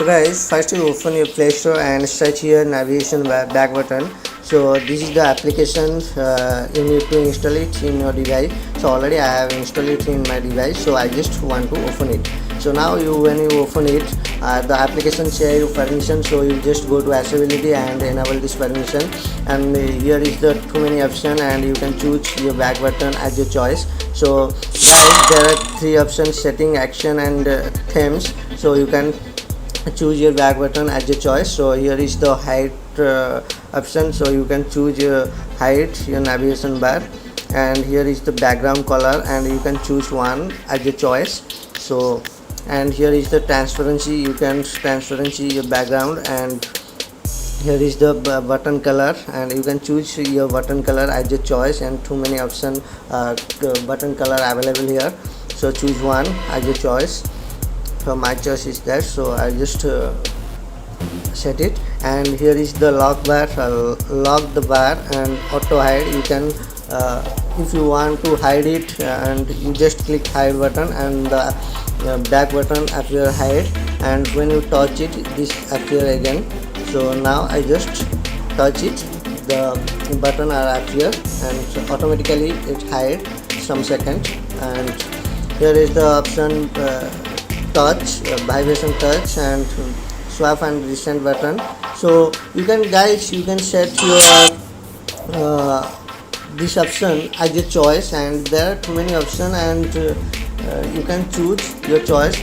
guys, first you open your Play Store and search here navigation back button. So this is the application you need to install it in your device. So already I have installed it in my device, so I just want to open it. So now when you open it, the application share your permission, so you just go to accessibility and enable this permission, and here is the too many option and you can choose your back button as your choice. So guys, there are three options: setting, action and themes. So you can choose your back button as your choice. So here is the height option, so you can choose your height, your navigation bar, and here is the background color and you can choose one as your choice. So and here is the transparency, you can transparency your background, and here is the button color and you can choose your button color as your choice, and too many option button color available here. So choose one as your choice. So my choice is that, so I just set it. And here is the lock bar, lock the bar and auto hide. You can if you want to hide it, and you just click hide button and the back button appear hide, and when you touch it this appear again. So now I just touch it, the button are appear and so automatically it hide some second. And here is the option touch, vibration touch and swap and resend button. So you can guys, you can set your this option as your choice, and there are too many options and you can choose your choice.